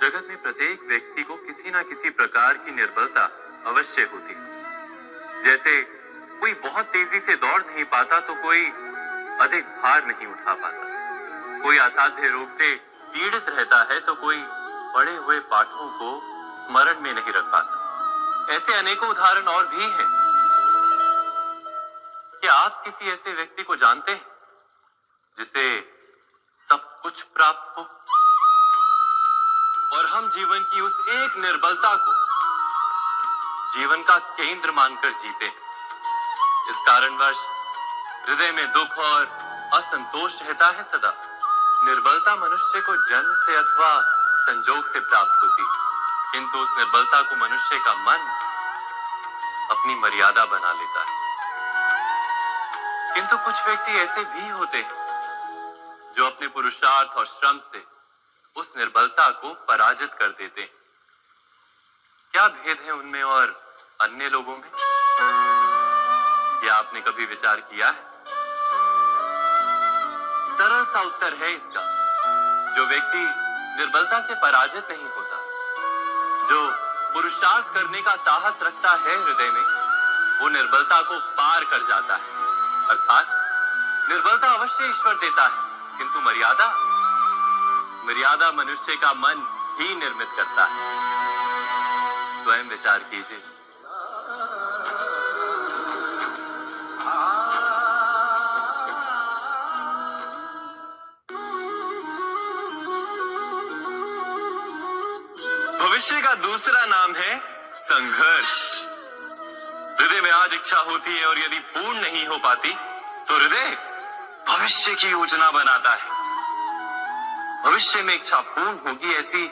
जगत में प्रत्येक व्यक्ति को किसी ना किसी प्रकार की निर्बलता अवश्य होती है। जैसे कोई बहुत तेजी से दौड़ नहीं पाता तो कोई अधिक भार नहीं उठा पाता, कोई असाध्य रोग से पीड़ित रहता है तो कोई पढ़े हुए पाठों को स्मरण में नहीं रख पाता। ऐसे अनेकों उदाहरण और भी हैं। क्या आप किसी ऐसे व्यक्ति को जानते हैं जिसे सब कुछ प्राप्त हो और हम जीवन की उस एक निर्बलता को जीवन का केंद्र मानकर जीते हैं? इस कारणवश हृदय में दुख और असंतोष रहता है सदा। निर्बलता मनुष्य को जन्म से अथवा संजोग से प्राप्त होती है, किंतु उस निर्बलता को मनुष्य का मन अपनी मर्यादा बना लेता है। किंतु कुछ व्यक्ति ऐसे भी होते हैं जो अपने पुरुषार्थ और श्रम से उस निर्बलता को पराजित कर देते हैं। क्या भेद है उनमें और अन्य लोगों में? क्या आपने कभी विचार किया है? सरल सा उत्तर है इसका। जो व्यक्ति निर्बलता से पराजित नहीं होता, जो पुरुषार्थ करने का साहस रखता है हृदय में, वो निर्बलता को पार कर जाता है। अर्थात निर्बलता अवश्य ईश्वर देता है, किंतु मर्यादा मनुष्य का मन ही निर्मित करता है। स्वयं विचार कीजिए। भविष्य का दूसरा नाम है संघर्ष। हृदय में आज इच्छा होती है और यदि पूर्ण नहीं हो पाती तो हृदय भविष्य की योजना बनाता है। भविष्य में इच्छा पूर्ण होगी ऐसी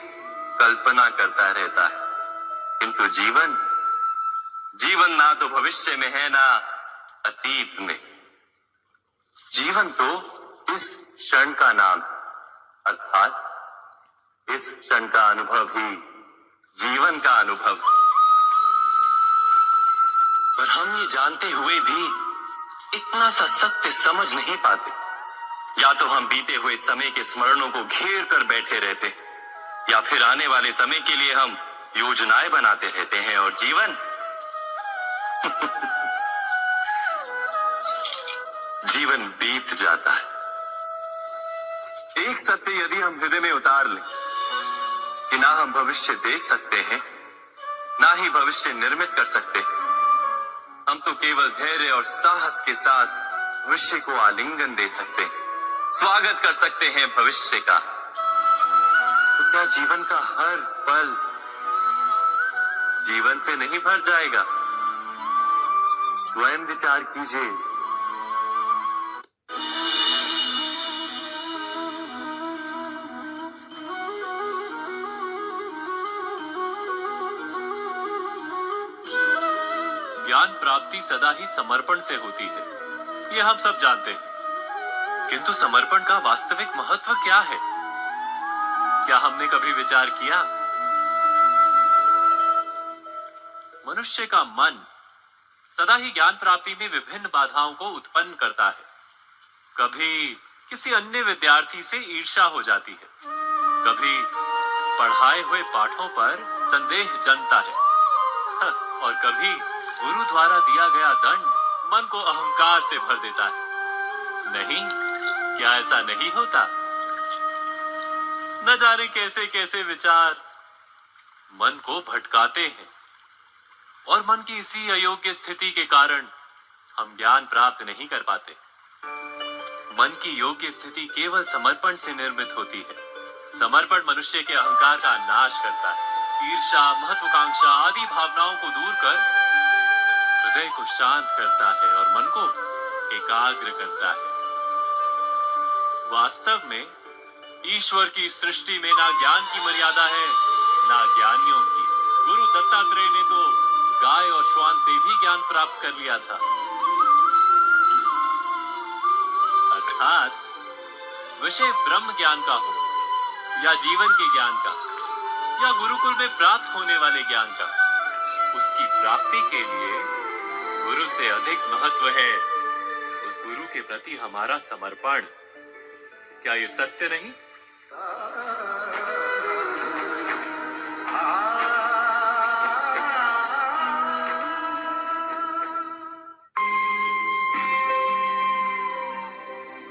कल्पना करता रहता है, किंतु जीवन ना तो भविष्य में है ना अतीत में। जीवन तो इस क्षण का नाम, अर्थात इस क्षण का अनुभव ही जीवन का अनुभव। पर हम ये जानते हुए भी इतना सा सत्य समझ नहीं पाते। या तो हम बीते हुए समय के स्मरणों को घेर कर बैठे रहते, या फिर आने वाले समय के लिए हम योजनाएं बनाते रहते हैं और जीवन जीवन बीत जाता है। एक सत्य यदि हम हृदय में उतार लें कि ना हम भविष्य देख सकते हैं, ना ही भविष्य निर्मित कर सकते हैं, हम तो केवल धैर्य और साहस के साथ भविष्य को आलिंगन दे सकते हैं, स्वागत कर सकते हैं भविष्य का। तो क्या जीवन का हर पल जीवन से नहीं भर जाएगा? स्वयं विचार कीजिए। ज्ञान प्राप्ति सदा ही समर्पण से होती है, ये हम सब जानते हैं। किंतु समर्पण का वास्तविक महत्व क्या है? क्या हमने कभी विचार किया? मनुष्य का मन सदा ही ज्ञान प्राप्ति में विभिन्न बाधाओं को उत्पन्न करता है। कभी किसी अन्य विद्यार्थी से ईर्ष्या हो जाती है, कभी पढ़ाए हुए पाठों पर संदेह जन्मता है, और कभी गुरु द्वारा दिया गया दंड मन को अहंकार से भर देता है। नहीं, क्या ऐसा नहीं होता? न जाने कैसे कैसे विचार मन को भटकाते हैं, और मन की इसी अयोग्य स्थिति के कारण हम ज्ञान प्राप्त नहीं कर पाते। मन की योग्य स्थिति केवल समर्पण से निर्मित होती है। समर्पण मनुष्य के अहंकार का नाश करता है। ईर्ष्या, महत्वाकांक्षा आदि भावनाओं को दूर कर हृदय को शांत करता है और मन को एकाग्र करता है। वास्तव में ईश्वर की सृष्टि में ना ज्ञान की मर्यादा है, ना ज्ञानियों की। गुरु दत्तात्रेय ने तो गाय और श्वान से भी ज्ञान प्राप्त कर लिया था। अर्थात विषय ब्रह्म ज्ञान का हो या जीवन के ज्ञान का या गुरुकुल में प्राप्त होने वाले ज्ञान का, उसकी प्राप्ति के लिए गुरु से अधिक महत्व है उस गुरु के प्रति हमारा समर्पण। क्या ये सत्य नहीं?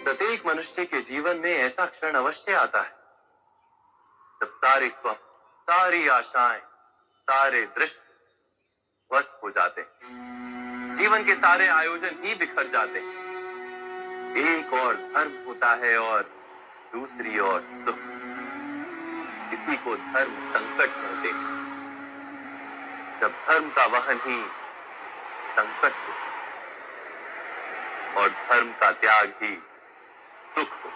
प्रत्येक मनुष्य के जीवन में ऐसा क्षण अवश्य आता है जब सारे स्वप्न, सारी आशाएं, सारे दृश्य ध्वस्त हो जाते हैं। जीवन के सारे आयोजन ही बिखर जाते हैं। एक और धर्म होता है और दूसरी ओर सुख। किसी को धर्म संकट कहते हैं। जब धर्म का वहन ही संकट हो और धर्म का त्याग ही सुख हो।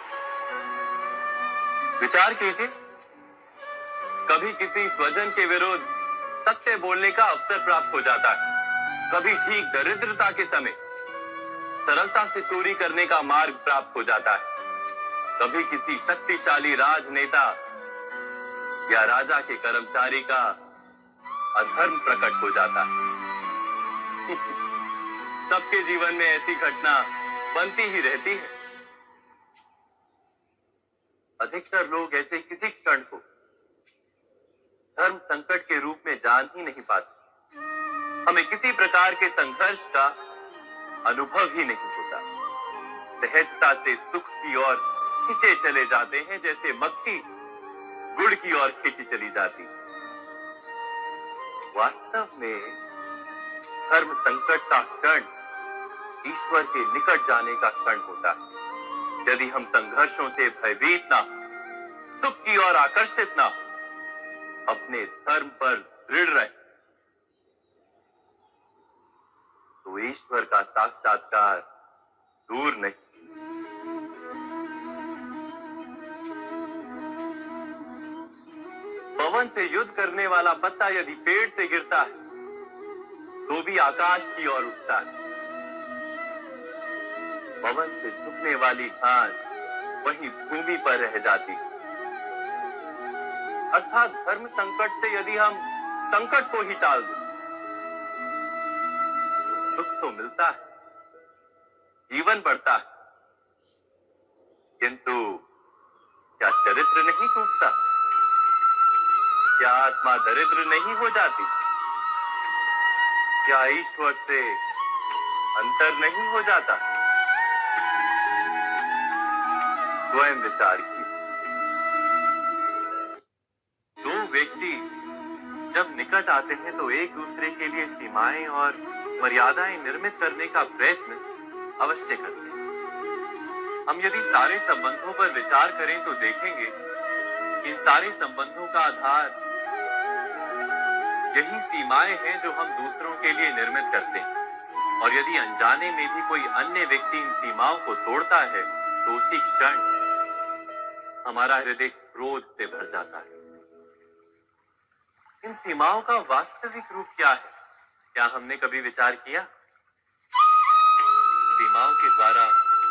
विचार कीजिए, कभी किसी स्वजन के विरुद्ध सत्य बोलने का अवसर प्राप्त हो जाता है, कभी ठीक दरिद्रता के समय सरलता से चोरी करने का मार्ग प्राप्त हो जाता है, कभी किसी शक्तिशाली राजनेता या राजा के कर्मचारी का अधर्म प्रकट हो जाता है। सबके जीवन में ऐसी घटना बनती ही रहती है। अधिकतर लोग ऐसे किसी क्षण को धर्म संकट के रूप में जान ही नहीं पाते। हमें किसी प्रकार के संघर्ष का अनुभव ही नहीं होता। सहजता से सुख की ओर खींचे चले जाते हैं, जैसे मक्खी गुड़ की ओर खींची चली जाती। वास्तव में धर्म संकट का क्षण ईश्वर के निकट जाने का क्षण होता है। यदि हम संघर्षों से भयभीत ना, सुख की ओर आकर्षित ना, अपने धर्म पर दृढ़ रहे, तो ईश्वर का साक्षात्कार दूर नहीं। पवन से युद्ध करने वाला पत्ता यदि पेड़ से गिरता है तो भी आकाश की ओर उठता है। पवन से झुकने वाली घास वहीं भूमि पर रह जाती है। अर्थात धर्म संकट से यदि हम संकट को ही टाल दें, सुख तो मिलता है, जीवन बढ़ता है, किंतु क्या चरित्र नहीं टूटता? क्या आत्मा दरिद्र नहीं हो जाती? क्या ईश्वर से अंतर नहीं हो जाता? स्वयं विचार कीजिए। दो व्यक्ति जब निकट आते हैं तो एक दूसरे के लिए सीमाएं और मर्यादाएं निर्मित करने का प्रयत्न अवश्य करते हैं। हम यदि सारे संबंधों पर विचार करें तो देखेंगे कि इन सारे संबंधों का आधार यही सीमाएं हैं जो हम दूसरों के लिए निर्मित करते हैं। और यदि अनजाने में भी कोई अन्य व्यक्ति इन सीमाओं को तोड़ता है तो उसी क्षण हमारा हृदय क्रोध से भर जाता है। इन सीमाओं का वास्तविक रूप क्या है? क्या हमने कभी विचार किया? सीमाओं के द्वारा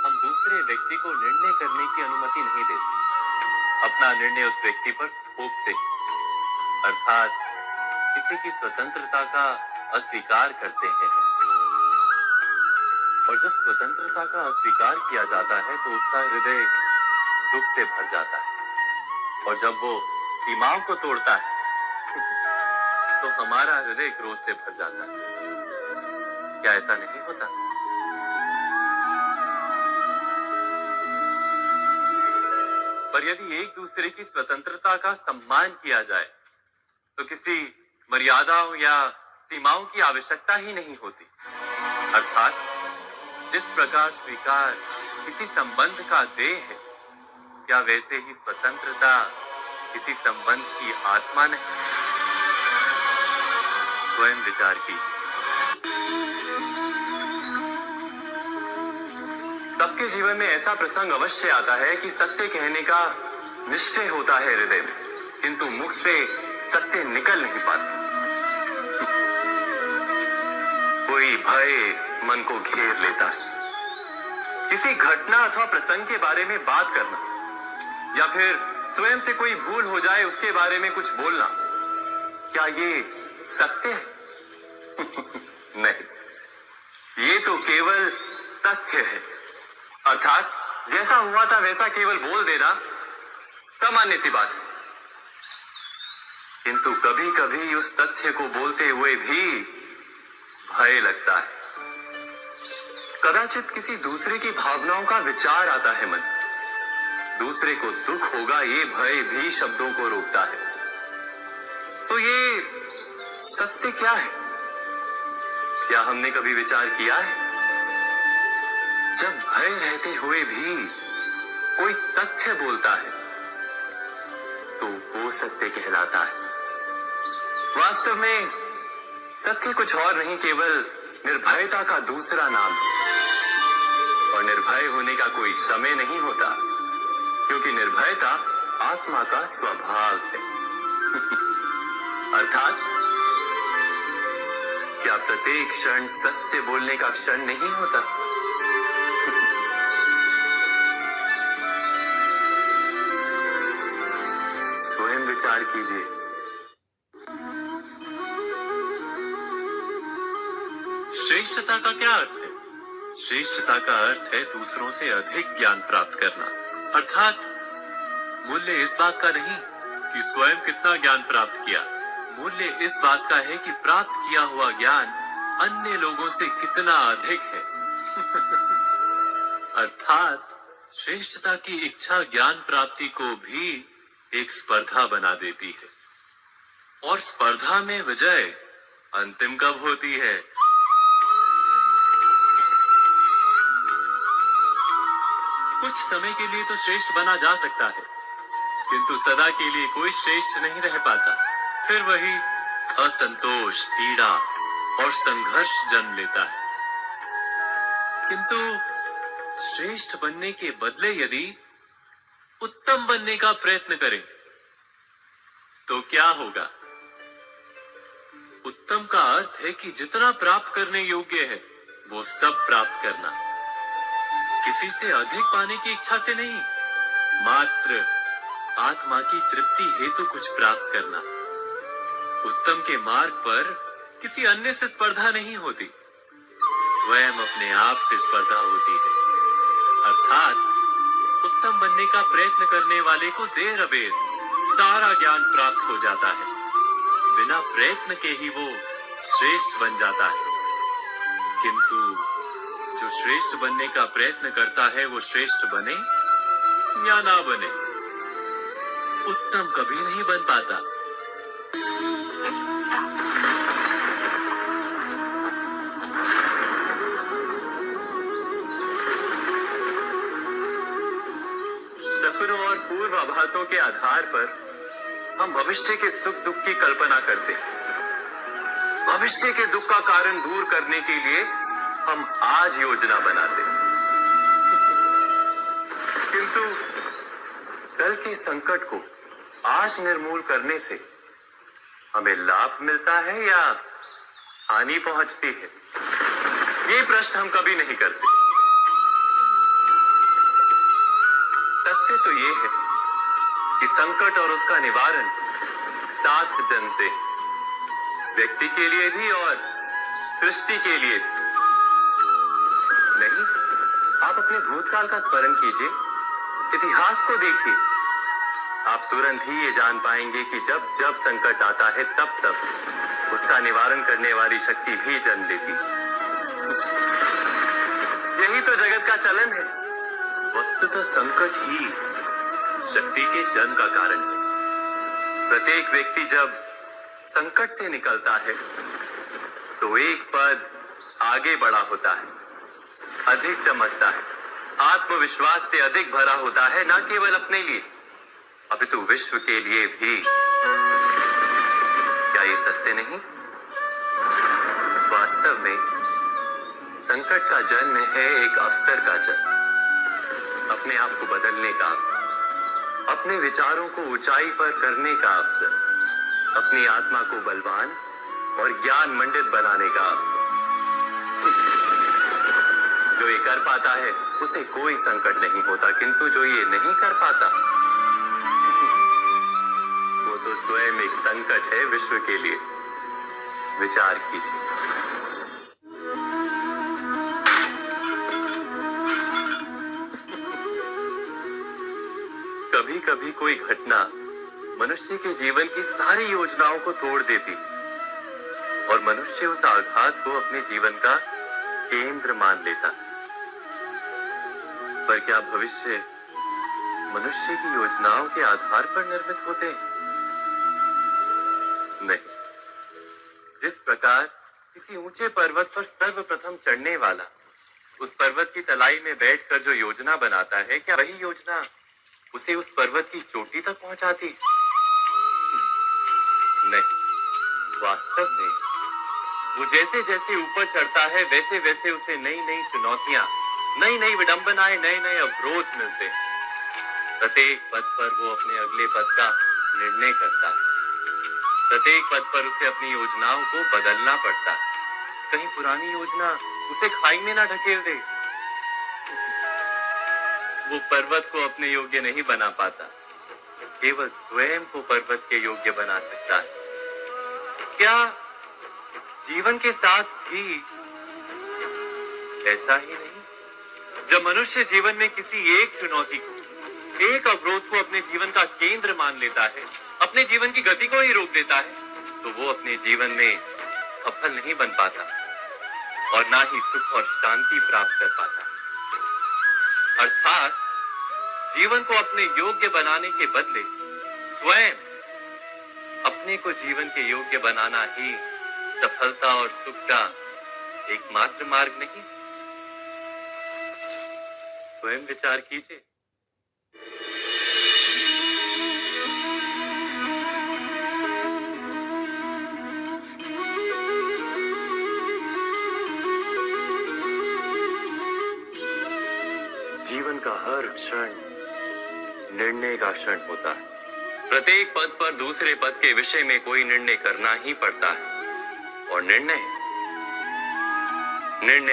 हम दूसरे व्यक्ति को निर्णय करने की अनुमति नहीं देते। अपना निर्णय उस व्यक्ति पर थोपते, अर्थात किसी की स्वतंत्रता का अस्वीकार करते हैं। और जब स्वतंत्रता का अस्वीकार किया जाता है तो उसका हृदय दुख से भर जाता है। और जब वो सीमाओं को तोड़ता है तो हमारा हृदय क्रोध से भर जाता है। क्या ऐसा नहीं होता? पर यदि एक दूसरे की स्वतंत्रता का सम्मान किया जाए तो किसी मर्यादाओं या सीमाओं की आवश्यकता ही नहीं होती। अर्थात जिस प्रकार स्वीकार किसी संबंध का देह है, क्या वैसे ही स्वतंत्रता किसी संबंध की आत्मा नहीं? स्वयं विचार कीजिए। सबके जीवन में ऐसा प्रसंग अवश्य आता है कि सत्य कहने का निश्चय होता है हृदय में, किंतु मुख से सत्य निकल नहीं पाता। कोई भय मन को घेर लेता है। किसी घटना अथवा प्रसंग के बारे में बात करना या फिर स्वयं से कोई भूल हो जाए उसके बारे में कुछ बोलना, क्या ये सत्य है? नहीं, ये तो केवल तथ्य है। अर्थात जैसा हुआ था वैसा केवल बोल देना सामान्य सी बात है। किंतु कभी कभी उस तथ्य को बोलते हुए भी भय लगता है। कदाचित किसी दूसरे की भावनाओं का विचार आता है मन। दूसरे को दुख होगा ये भय भी शब्दों को रोकता है। तो ये सत्य क्या है? क्या हमने कभी विचार किया है? जब भय रहते हुए भी कोई तथ्य बोलता है तो वो सत्य कहलाता है। वास्तव में सत्य कुछ और नहीं, केवल निर्भयता का दूसरा नाम है। और निर्भय होने का कोई समय नहीं होता, क्योंकि निर्भयता आत्मा का स्वभाव है। अर्थात क्या प्रत्येक क्षण सत्य बोलने का क्षण नहीं होता? स्वयं विचार कीजिए। श्रेष्ठता का क्या अर्थ है? श्रेष्ठता का अर्थ है दूसरों से अधिक ज्ञान प्राप्त करना। अर्थात मूल्य इस बात का नहीं कि स्वयं कितना ज्ञान प्राप्त किया, मूल्य इस बात का है कि प्राप्त किया हुआ ज्ञान अन्य लोगों से कितना अधिक है। अर्थात श्रेष्ठता की इच्छा ज्ञान प्राप्ति को भी एक स्पर्धा बना देती है। और स्पर्धा में विजय अंतिम कब होती है? कुछ समय के लिए तो श्रेष्ठ बना जा सकता है, किंतु सदा के लिए कोई श्रेष्ठ नहीं रह पाता। फिर वही असंतोष, पीड़ा और संघर्ष जन्म लेता है। किंतु श्रेष्ठ बनने के बदले यदि उत्तम बनने का प्रयत्न करें तो क्या होगा? उत्तम का अर्थ है कि जितना प्राप्त करने योग्य है वो सब प्राप्त करना, किसी से अधिक पाने की इच्छा से नहीं, मात्र आत्मा की तृप्ति हेतु कुछ प्राप्त करना। उत्तम के मार्ग पर किसी अन्य से स्पर्धा नहीं होती, स्वयं अपने आप से स्पर्धा होती है। अर्थात उत्तम बनने का प्रयत्न करने वाले को देर अबेर सारा ज्ञान प्राप्त हो जाता है, बिना प्रयत्न के ही वो श्रेष्ठ बन जाता है। किंतु जो श्रेष्ठ बनने का प्रयत्न करता है वो श्रेष्ठ बने या ना बने, उत्तम कभी नहीं बन पाता। सपनों और पूर्वाभासों के आधार पर हम भविष्य के सुख दुख की कल्पना करते। भविष्य के दुख का कारण दूर करने के लिए हम आज योजना बनाते, किंतु कल के संकट को आज निर्मूल करने से हमें लाभ मिलता है या हानि पहुंचती है? ये प्रश्न हम कभी नहीं करते। सत्य तो ये है कि संकट और उसका निवारण साथ जन से, व्यक्ति के लिए भी और सृष्टि के लिए भी। नहीं, आप अपने भूतकाल का स्मरण कीजिए, इतिहास को देखिए, आप तुरंत ही ये जान पाएंगे कि जब जब संकट आता है तब तब उसका निवारण करने वाली शक्ति भी जन्म लेती। यही तो जगत का चलन है। वस्तुतः संकट ही शक्ति के जन्म का कारण है। प्रत्येक व्यक्ति जब संकट से निकलता है तो एक पद आगे बढ़ा होता है, अधिक चमकता है, आत्मविश्वास से अधिक भरा होता है, न केवल अपने लिए अपितु विश्व के लिए भी। क्या ये सत्य नहीं? वास्तव में संकट का जन्म है एक अवसर का जन्म, अपने आप को बदलने का, अपने विचारों को ऊंचाई पर करने का अवसर, अपनी आत्मा को बलवान और ज्ञान मंडित बनाने का अवसर। जो ये कर पाता है उसे कोई संकट नहीं होता, किंतु जो ये नहीं कर पाता वो तो स्वयं एक संकट है विश्व के लिए। विचार कीजिए। कभी कभी कोई घटना मनुष्य के जीवन की सारी योजनाओं को तोड़ देती और मनुष्य उस आघात को अपने जीवन का केंद्र मान लेता। पर क्या भविष्य मनुष्य की योजनाओं के आधार पर निर्मित होते हैं? नहीं। जिस प्रकार किसी ऊंचे पर्वत पर सर्वप्रथम चढ़ने वाला उस पर्वत की तलाई में बैठकर जो योजना बनाता है, क्या वही योजना उसे उस पर्वत की चोटी तक पहुंचाती? नहीं। वास्तव में वो जैसे जैसे ऊपर चढ़ता है वैसे वैसे उसे नई नई चुनौतियां, नई नई विडंबनाएं, नए नए अवरोध मिलते हैं। प्रत्येक पद पर वो अपने अगले पद का निर्णय करता है। प्रत्येक पद पर उसे अपनी योजनाओं को बदलना पड़ता है। कहीं पुरानी योजना उसे खाई में ना ढकेल दे। वो पर्वत को अपने योग्य नहीं बना पाता, केवल स्वयं को पर्वत के योग्य बना सकता है। क्या जीवन के साथ भी ऐसा ही नहीं? जब मनुष्य जीवन में किसी एक चुनौती को, एक अवरोध को अपने जीवन का केंद्र मान लेता है, अपने जीवन की गति को ही रोक देता है, तो वो अपने जीवन में सफल नहीं बन पाता और ना ही सुख और शांति प्राप्त कर पाता। अर्थात जीवन को अपने योग्य बनाने के बदले स्वयं अपने को जीवन के योग्य बनाना ही सफलता और सुख का एकमात्र मार्ग नहीं? स्वयं विचार कीजिए। जीवन का हर क्षण निर्णय का क्षण होता है। प्रत्येक पद पर दूसरे पद के विषय में कोई निर्णय करना ही पड़ता है और निर्णय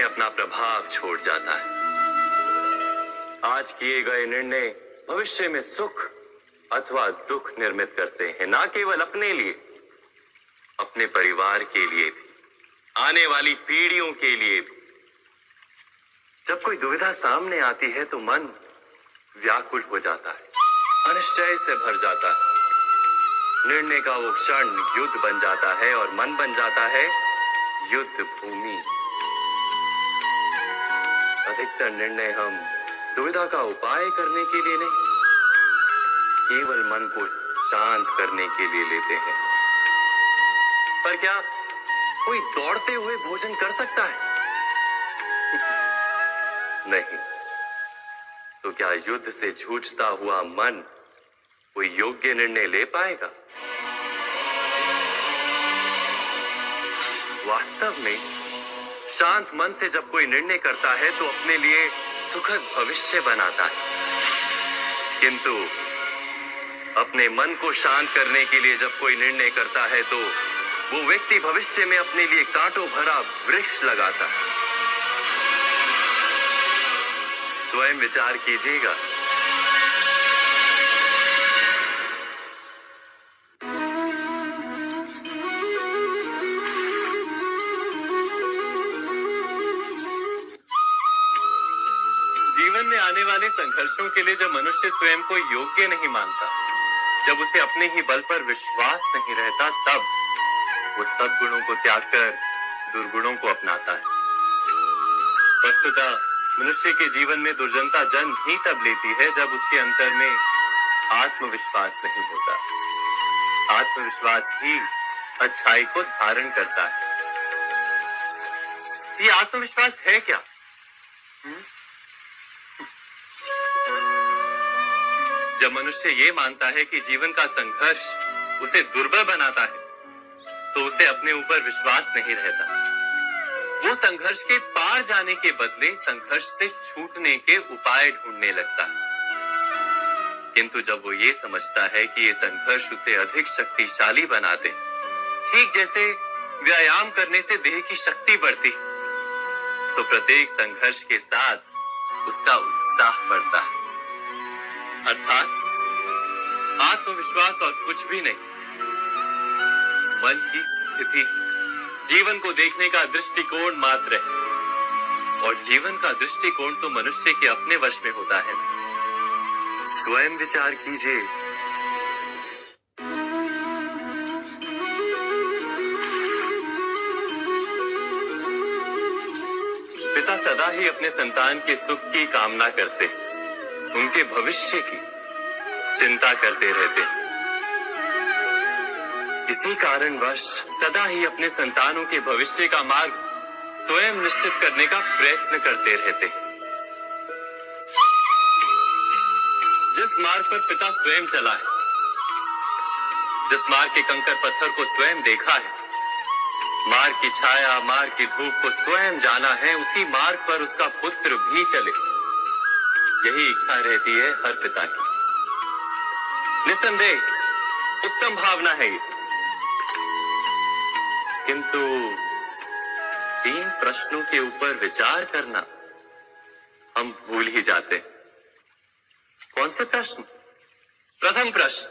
अपना प्रभाव छोड़ जाता है। आज किए गए निर्णय भविष्य में सुख अथवा दुख निर्मित करते हैं, ना केवल अपने लिए, अपने परिवार के लिए भी, आने वाली पीढ़ियों के लिए भी। जब कोई दुविधा सामने आती है तो मन व्याकुल हो जाता है, अनिश्चय से भर जाता है। निर्णय का वो क्षण युद्ध बन जाता है और मन बन जाता है युद्ध भूमि। अधिकतर निर्णय हम दुविधा का उपाय करने के लिए नहीं, केवल मन को शांत करने के लिए लेते हैं। पर क्या कोई दौड़ते हुए भोजन कर सकता है? नहीं। तो क्या युद्ध से जूझता हुआ मन कोई योग्य निर्णय ले पाएगा? वास्तव में शांत मन से जब कोई निर्णय करता है तो अपने लिए सुखद भविष्य बनाता है। किंतु अपने मन को शांत करने के लिए जब कोई निर्णय करता है तो वो व्यक्ति भविष्य में अपने लिए कांटों भरा वृक्ष लगाता है। स्वयं विचार कीजिएगा। जीवन में आने वाले संघर्षों के लिए जब मनुष्य स्वयं को योग्य नहीं मानता, जब उसे अपने ही बल पर विश्वास नहीं रहता, तब वो सद्गुणों को त्याग कर दुर्गुणों को अपनाता है। वस्तुतः मनुष्य के जीवन में दुर्जनता जन्म ही तब लेती है जब उसके अंतर में आत्मविश्वास नहीं होता। आत्मविश्वास ही अच्छाई को धारण करता है। ये आत्मविश्वास है क्या? जब मनुष्य ये मानता है कि जीवन का संघर्ष उसे दुर्बल बनाता है, तो उसे अपने ऊपर विश्वास नहीं रहता। वो संघर्ष के पार जाने के बदले संघर्ष से छूटने के उपाय ढूंढने लगता है। किंतु जब वो ये समझता है कि ये संघर्ष उसे अधिक शक्तिशाली बनाते, ठीक जैसे व्यायाम करने से देह की शक्ति बढ़ती, तो प्रत्येक संघर्ष के साथ उसका उत्साह बढ़ता है। अर्थात आत्मविश्वास और कुछ भी नहीं, मन की स्थिति जीवन को देखने का दृष्टिकोण मात्र है। और जीवन का दृष्टिकोण तो मनुष्य के अपने वश में होता है। स्वयं विचार कीजिए। पिता सदा ही अपने संतान के सुख की कामना करते हैं। उनके भविष्य की चिंता करते रहते हैं। इसी कारणवश सदा ही अपने संतानों के भविष्य का मार्ग स्वयं निश्चित करने का प्रयत्न करते रहते हैं। जिस मार्ग पर पिता स्वयं चला है, जिस मार्ग के कंकर पत्थर को स्वयं देखा है, मार्ग की छाया, मार्ग की धूप को स्वयं जाना है, उसी मार्ग पर उसका पुत्र भी चले, यही इच्छा रहती है हर पिता की। निस्संदेह उत्तम भावना है ये, किंतु 3 प्रश्नों के ऊपर विचार करना हम भूल ही जाते हैं। कौन से प्रश्न? प्रथम प्रश्न,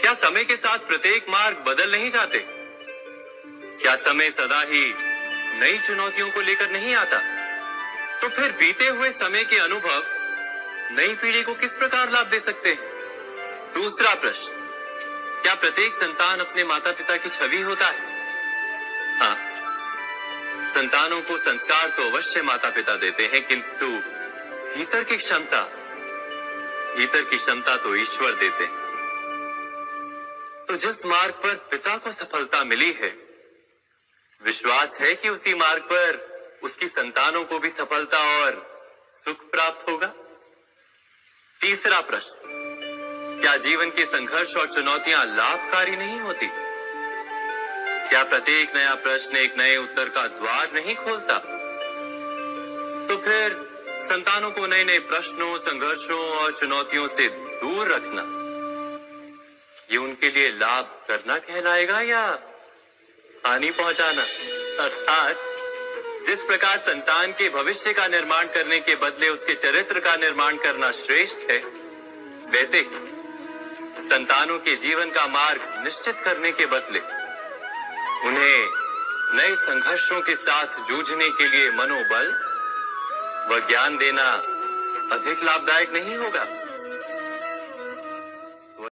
क्या समय के साथ प्रत्येक मार्ग बदल नहीं जाते? क्या समय सदा ही नई चुनौतियों को लेकर नहीं आता? तो फिर बीते हुए समय के अनुभव नई पीढ़ी को किस प्रकार लाभ दे सकते हैं? दूसरा प्रश्न, क्या प्रत्येक संतान अपने माता पिता की छवि होता है? हाँ, संतानों को संस्कार तो अवश्य माता पिता देते हैं, किंतु भीतर की क्षमता तो ईश्वर देते हैं। तो जिस मार्ग पर पिता को सफलता मिली है, विश्वास है कि उसी मार्ग पर उसकी संतानों को भी सफलता और सुख प्राप्त होगा। तीसरा प्रश्न, क्या जीवन के संघर्ष और चुनौतियां लाभकारी नहीं होती? क्या प्रत्येक नया प्रश्न एक नए उत्तर का द्वार नहीं खोलता? तो फिर संतानों को नए नए प्रश्नों, संघर्षों और चुनौतियों से दूर रखना, ये उनके लिए लाभ करना कहलाएगा या हानि पहुंचाना? अर्थात जिस प्रकार संतान के भविष्य का निर्माण करने के बदले उसके चरित्र का निर्माण करना श्रेष्ठ है, वैसे संतानों के जीवन का मार्ग निश्चित करने के बदले उन्हें नए संघर्षों के साथ जूझने के लिए मनोबल व ज्ञान देना अधिक लाभदायक नहीं होगा?